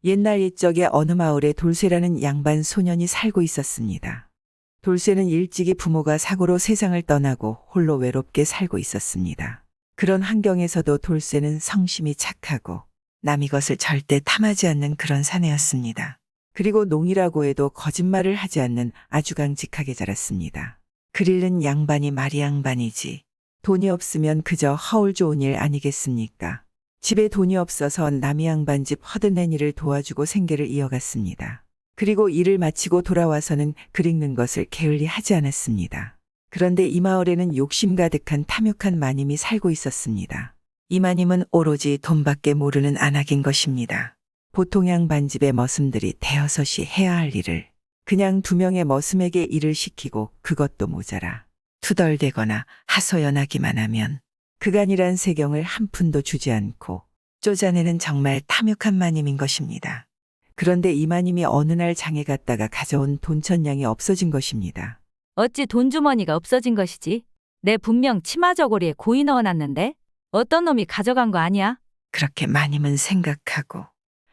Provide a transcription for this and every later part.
옛날 옛적에 어느 마을에 돌쇠라는 양반 소년이 살고 있었습니다. 돌쇠는 일찍이 부모가 사고로 세상을 떠나고 홀로 외롭게 살고 있었습니다. 그런 환경에서도 돌쇠는 성심이 착하고 남의 것을 절대 탐하지 않는 그런 사내였습니다. 그리고 농이라고 해도 거짓말을 하지 않는 아주 강직하게 자랐습니다. 글 읽는 양반이 말이 양반이지. 돈이 없으면 그저 허울 좋은 일 아니겠습니까? 집에 돈이 없어서 남이 양반 집 허드렛 일을 도와주고 생계를 이어갔습니다. 그리고 일을 마치고 돌아와서는 글 읽는 것을 게을리 하지 않았습니다. 그런데 이 마을에는 욕심 가득한 탐욕한 마님이 살고 있었습니다. 이 마님은 오로지 돈밖에 모르는 안악인 것입니다. 보통 양반집의 머슴들이 대여섯이 해야 할 일을 그냥 두 명의 머슴에게 일을 시키고 그것도 모자라 투덜대거나 하소연하기만 하면 그간이란 세경을 한 푼도 주지 않고 쪼잔내는 정말 탐욕한 마님인 것입니다. 그런데 이 마님이 어느 날 장에 갔다가 가져온 돈천냥이 없어진 것입니다. 어찌 돈주머니가 없어진 것이지? 내 분명 치마 저고리에 고이 넣어놨는데? 어떤 놈이 가져간 거 아니야? 그렇게 마님은 생각하고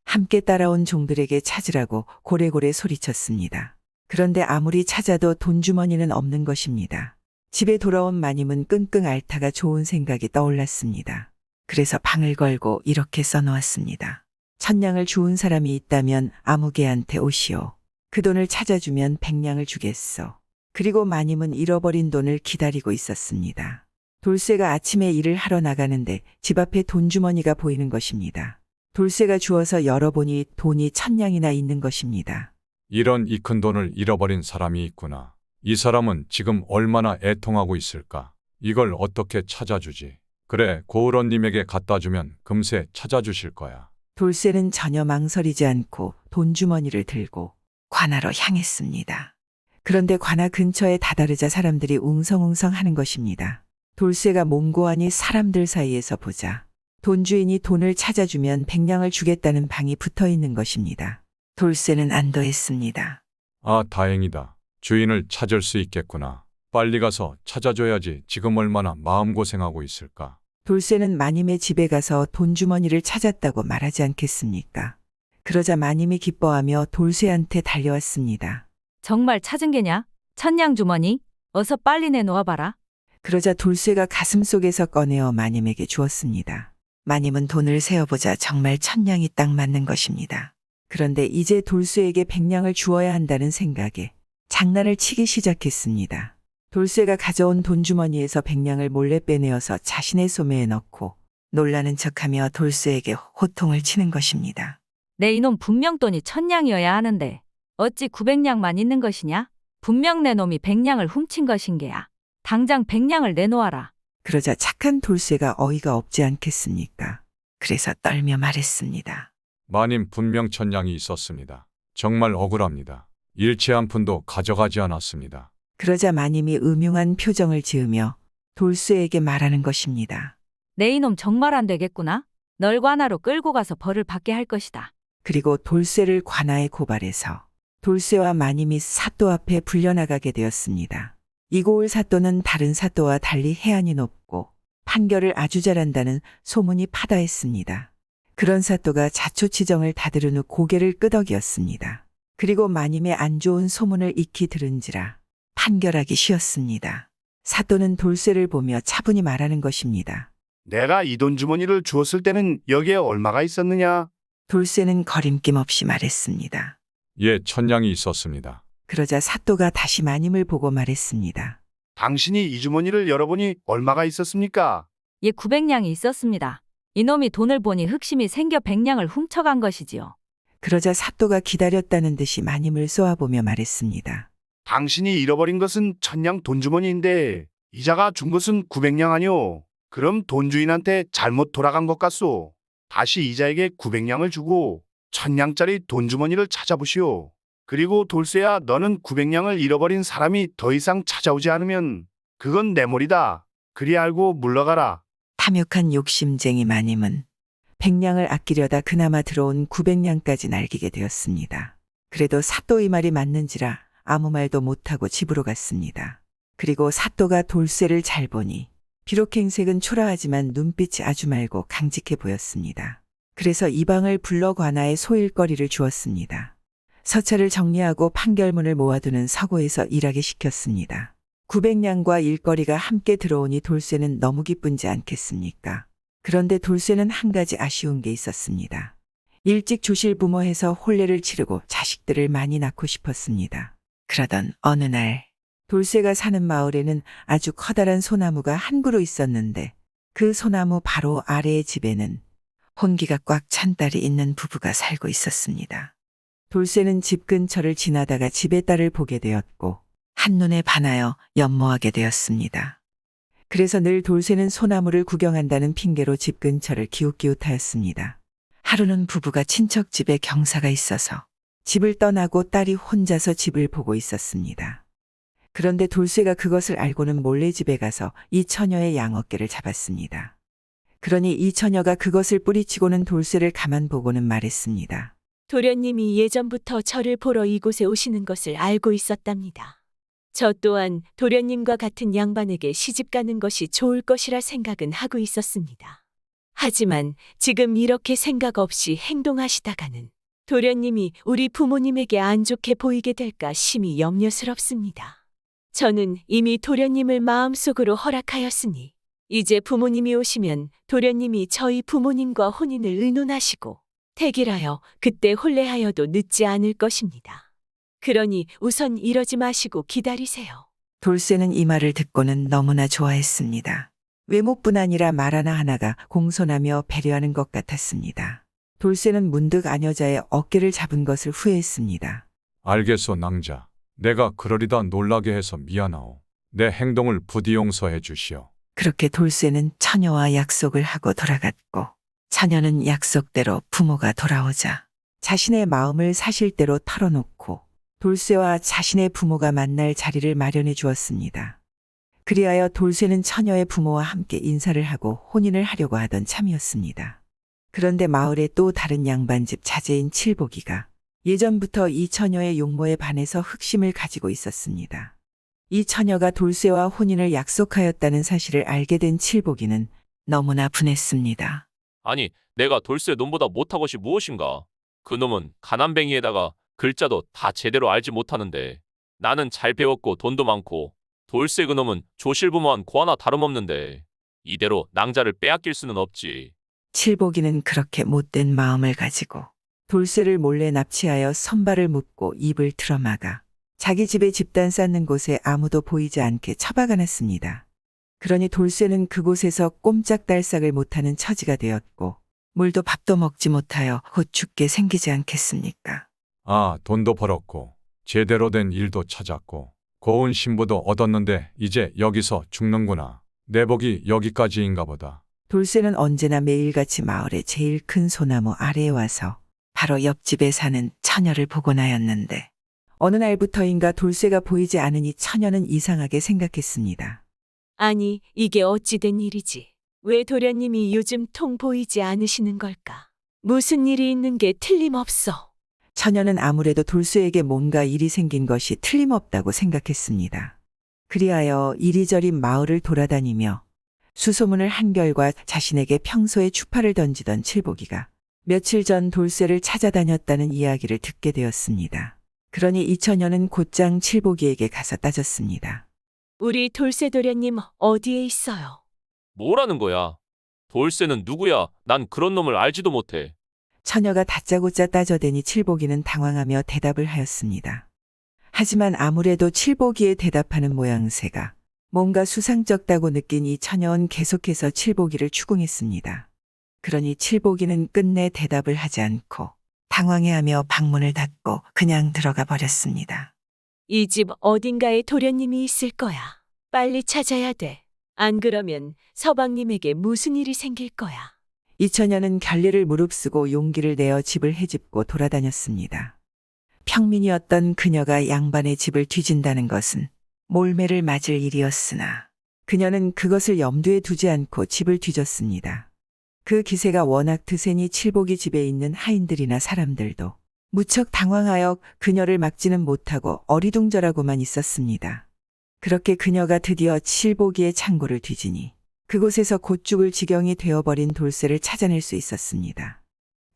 함께 따라온 종들에게 찾으라고 고래고래 소리쳤습니다. 그런데 아무리 찾아도 돈주머니는 없는 것입니다. 집에 돌아온 마님은 끙끙 앓다가 좋은 생각이 떠올랐습니다. 그래서 방을 걸고 이렇게 써놓았습니다. 천냥을 주운 사람이 있다면 아무 개한테 오시오. 그 돈을 찾아주면 100냥을 주겠소. 그리고 마님은 잃어버린 돈을 기다리고 있었습니다. 돌쇠가 아침에 일을 하러 나가는데 집 앞에 돈주머니가 보이는 것입니다. 돌쇠가 주워서 열어보니 돈이 1000냥이나 있는 것입니다. 이런 이 큰 돈을 잃어버린 사람이 있구나. 이 사람은 지금 얼마나 애통하고 있을까? 이걸 어떻게 찾아주지? 그래, 고을언님에게 갖다 주면 금세 찾아주실 거야. 돌쇠는 전혀 망설이지 않고 돈주머니를 들고 관아로 향했습니다. 그런데 관아 근처에 다다르자 사람들이 웅성웅성 하는 것입니다. 돌쇠가 몽고하니 사람들 사이에서 보자 돈주인이 돈을 찾아주면 100냥을 주겠다는 방이 붙어 있는 것입니다. 돌쇠는 안도했습니다. 아, 다행이다. 주인을 찾을 수 있겠구나. 빨리 가서 찾아줘야지. 지금 얼마나 마음고생하고 있을까. 돌쇠는 마님의 집에 가서 돈주머니를 찾았다고 말하지 않겠습니까? 그러자 마님이 기뻐하며 돌쇠한테 달려왔습니다. 정말 찾은 게냐? 1000냥 주머니? 어서 빨리 내놓아봐라. 그러자 돌쇠가 가슴속에서 꺼내어 마님에게 주었습니다. 마님은 돈을 세어보자 정말 1000냥이 딱 맞는 것입니다. 그런데 이제 돌쇠에게 100냥을 주어야 한다는 생각에 장난을 치기 시작했습니다. 돌쇠가 가져온 돈주머니에서 100냥을 몰래 빼내어서 자신의 소매에 넣고 놀라는 척하며 돌쇠에게 호통을 치는 것입니다. 내 이놈 분명 돈이 1000냥이어야 하는데 어찌 900냥만 있는 것이냐? 분명 내 놈이 100냥을 훔친 것인 게야. 당장 100냥을 내놓아라. 그러자 착한 돌쇠가 어이가 없지 않겠습니까? 그래서 떨며 말했습니다. 마님 분명 1000냥이 있었습니다. 정말 억울합니다. 일체 한 푼도 가져가지 않았습니다. 그러자 마님이 음흉한 표정을 지으며 돌쇠에게 말하는 것입니다. 내 이놈 정말 안 되겠구나. 널 관아로 끌고 가서 벌을 받게 할 것이다. 그리고 돌쇠를 관아에 고발해서 돌쇠와 마님이 사또 앞에 불려나가게 되었습니다. 이 고을 사또는 다른 사또와 달리 해안이 높고 판결을 아주 잘한다는 소문이 파다했습니다. 그런 사또가 자초지정을 다들은 후 고개를 끄덕이었습니다. 그리고 마님의 안 좋은 소문을 익히 들은지라 판결하기 쉬웠습니다. 사또는 돌쇠를 보며 차분히 말하는 것입니다. 내가 이 돈주머니를 주었을 때는 여기에 얼마가 있었느냐? 돌쇠는 거림낌 없이 말했습니다. 예, 1000냥이 있었습니다. 그러자 사또가 다시 마님을 보고 말했습니다. 당신이 이 주머니를 열어보니 얼마가 있었습니까? 예, 900냥이 있었습니다. 이놈이 돈을 보니 흑심이 생겨 100냥을 훔쳐간 것이지요. 그러자 사또가 기다렸다는 듯이 마님을 쏘아보며 말했습니다. 당신이 잃어버린 것은 1000냥 돈주머니인데 이자가 준 것은 900냥 아니오. 그럼 돈주인한테 잘못 돌아간 것 같소. 다시 이자에게 900냥을 주고 1000냥짜리 돈주머니를 찾아보시오. 그리고 돌쇠야, 너는 900냥을 잃어버린 사람이 더 이상 찾아오지 않으면 그건 내 몰이다. 그리 알고 물러가라. 탐욕한 욕심쟁이 마님은 100냥을 아끼려다 그나마 들어온 900냥까지 날기게 되었습니다. 그래도 사또의 말이 맞는지라 아무 말도 못하고 집으로 갔습니다. 그리고 사또가 돌쇠를 잘 보니 비록 행색은 초라하지만 눈빛이 아주 맑고 강직해 보였습니다. 그래서 이방을 불러 관아에 소일거리를 주었습니다. 서찰을 정리하고 판결문을 모아두는 서고에서 일하게 시켰습니다. 900냥과 일거리가 함께 들어오니 돌쇠는 너무 기쁜지 않겠습니까? 그런데 돌쇠는 한 가지 아쉬운 게 있었습니다. 일찍 조실부모해서 혼례를 치르고 자식들을 많이 낳고 싶었습니다. 그러던 어느 날 돌쇠가 사는 마을에는 아주 커다란 소나무가 한 그루 있었는데 그 소나무 바로 아래의 집에는 혼기가 꽉 찬 딸이 있는 부부가 살고 있었습니다. 돌쇠는 집 근처를 지나다가 집의 딸을 보게 되었고 한눈에 반하여 연모하게 되었습니다. 그래서 늘 돌쇠는 소나무를 구경한다는 핑계로 집 근처를 기웃기웃하였습니다. 하루는 부부가 친척 집에 경사가 있어서 집을 떠나고 딸이 혼자서 집을 보고 있었습니다. 그런데 돌쇠가 그것을 알고는 몰래 집에 가서 이 처녀의 양어깨를 잡았습니다. 그러니 이 처녀가 그것을 뿌리치고는 돌쇠를 가만 보고는 말했습니다. 도련님이 예전부터 저를 보러 이곳에 오시는 것을 알고 있었답니다. 저 또한 도련님과 같은 양반에게 시집가는 것이 좋을 것이라 생각은 하고 있었습니다. 하지만 지금 이렇게 생각 없이 행동하시다가는 도련님이 우리 부모님에게 안 좋게 보이게 될까 심히 염려스럽습니다. 저는 이미 도련님을 마음속으로 허락하였으니 이제 부모님이 오시면 도련님이 저희 부모님과 혼인을 의논하시고 택일하여 그때 혼례하여도 늦지 않을 것입니다. 그러니 우선 이러지 마시고 기다리세요. 돌쇠는 이 말을 듣고는 너무나 좋아했습니다. 외모뿐 아니라 말 하나하나가 공손하며 배려하는 것 같았습니다. 돌쇠는 문득 아녀자의 어깨를 잡은 것을 후회했습니다. 알겠소 낭자. 내가 그러리다 놀라게 해서 미안하오. 내 행동을 부디 용서해 주시오. 그렇게 돌쇠는 처녀와 약속을 하고 돌아갔고 처녀는 약속대로 부모가 돌아오자 자신의 마음을 사실대로 털어놓고 돌쇠와 자신의 부모가 만날 자리를 마련해 주었습니다. 그리하여 돌쇠는 처녀의 부모와 함께 인사를 하고 혼인을 하려고 하던 참이었습니다. 그런데 마을에 또 다른 양반집 자제인 칠복이가 예전부터 이 처녀의 용모에 반해서 흑심을 가지고 있었습니다. 이 처녀가 돌쇠와 혼인을 약속하였다는 사실을 알게 된 칠복이는 너무나 분했습니다. 아니, 내가 돌쇠 놈보다 못한 것이 무엇인가? 그 놈은 가난뱅이에다가 글자도 다 제대로 알지 못하는데 나는 잘 배웠고 돈도 많고 돌쇠 그 놈은 조실부모한 고 하나 다름없는데 이대로 낭자를 빼앗길 수는 없지. 칠복이는 그렇게 못된 마음을 가지고 돌쇠를 몰래 납치하여 선발을 묶고 입을 틀어막아 자기 집에 집단 쌓는 곳에 아무도 보이지 않게 처박아놨습니다. 그러니 돌쇠는 그곳에서 꼼짝달싹을 못하는 처지가 되었고 물도 밥도 먹지 못하여 곧 죽게 생기지 않겠습니까? 아, 돈도 벌었고 제대로 된 일도 찾았고 고운 신부도 얻었는데 이제 여기서 죽는구나. 내 복이 여기까지인가 보다. 돌쇠는 언제나 매일같이 마을의 제일 큰 소나무 아래에 와서 바로 옆집에 사는 처녀를 보곤 하였는데 어느 날부터인가 돌쇠가 보이지 않으니 처녀는 이상하게 생각했습니다. 아니, 이게 어찌 된 일이지? 왜 도련님이 요즘 통 보이지 않으시는 걸까? 무슨 일이 있는 게 틀림없어. 처녀는 아무래도 돌쇠에게 뭔가 일이 생긴 것이 틀림없다고 생각했습니다. 그리하여 이리저리 마을을 돌아다니며 수소문을 한결과 자신에게 평소에 추파를 던지던 칠복이가 며칠 전 돌쇠를 찾아다녔다는 이야기를 듣게 되었습니다. 그러니 이 처녀는 곧장 칠복이에게 가서 따졌습니다. 우리 돌쇠 도련님 어디에 있어요? 뭐라는 거야? 돌쇠는 누구야? 난 그런 놈을 알지도 못해. 처녀가 다짜고짜 따져대니 칠복이는 당황하며 대답을 하였습니다. 하지만 아무래도 칠복이의 대답하는 모양새가 뭔가 수상쩍다고 느낀 이 처녀는 계속해서 칠복이를 추궁했습니다. 그러니 칠복이는 끝내 대답을 하지 않고 당황해하며 방문을 닫고 그냥 들어가 버렸습니다. 이 집 어딘가에 도련님이 있을 거야. 빨리 찾아야 돼. 안 그러면 서방님에게 무슨 일이 생길 거야. 이 처녀는 결례를 무릅쓰고 용기를 내어 집을 헤집고 돌아다녔습니다. 평민이었던 그녀가 양반의 집을 뒤진다는 것은 몰매를 맞을 일이었으나 그녀는 그것을 염두에 두지 않고 집을 뒤졌습니다. 그 기세가 워낙 드세니 칠복이 집에 있는 하인들이나 사람들도 무척 당황하여 그녀를 막지는 못하고 어리둥절하고만 있었습니다. 그렇게 그녀가 드디어 칠복이의 창고를 뒤지니 그곳에서 곧 죽을 지경이 되어버린 돌쇠를 찾아낼 수 있었습니다.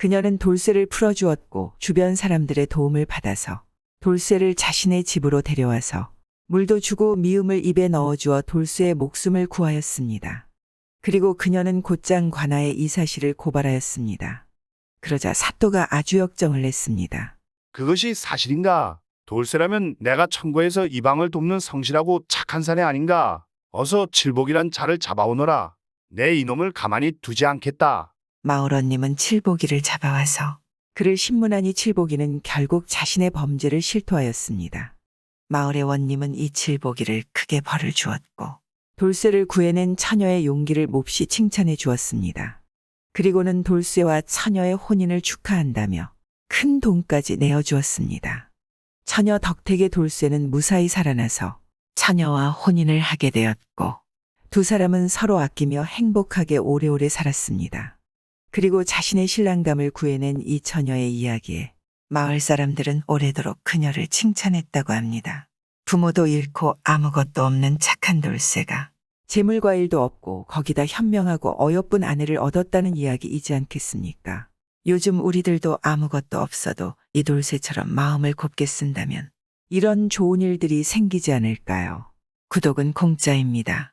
그녀는 돌쇠를 풀어주었고 주변 사람들의 도움을 받아서 돌쇠를 자신의 집으로 데려와서 물도 주고 미음을 입에 넣어주어 돌쇠의 목숨을 구하였습니다. 그리고 그녀는 곧장 관아에 이 사실을 고발하였습니다. 그러자 사또가 아주 역정을 냈습니다. 그것이 사실인가? 돌쇠라면 내가 천거에서 이방을 돕는 성실하고 착한 사내 아닌가? 어서 칠복이란 자를 잡아오너라. 내 이놈을 가만히 두지 않겠다. 마을원님은 칠복이를 잡아와서 그를 신문하니 칠복이는 결국 자신의 범죄를 실토하였습니다. 마을의 원님은 이 칠복이를 크게 벌을 주었고 돌쇠를 구해낸 처녀의 용기를 몹시 칭찬해 주었습니다. 그리고는 돌쇠와 처녀의 혼인을 축하한다며 큰 돈까지 내어주었습니다. 처녀 덕택의 돌쇠는 무사히 살아나서 처녀와 혼인을 하게 되었고 두 사람은 서로 아끼며 행복하게 오래오래 살았습니다. 그리고 자신의 신랑감을 구해낸 이 처녀의 이야기에 마을 사람들은 오래도록 그녀를 칭찬했다고 합니다. 부모도 잃고 아무것도 없는 착한 돌쇠가 재물과 일도 없고 거기다 현명하고 어여쁜 아내를 얻었다는 이야기이지 않겠습니까? 요즘 우리들도 아무것도 없어도 이 돌쇠처럼 마음을 곱게 쓴다면 이런 좋은 일들이 생기지 않을까요? 구독은 공짜입니다.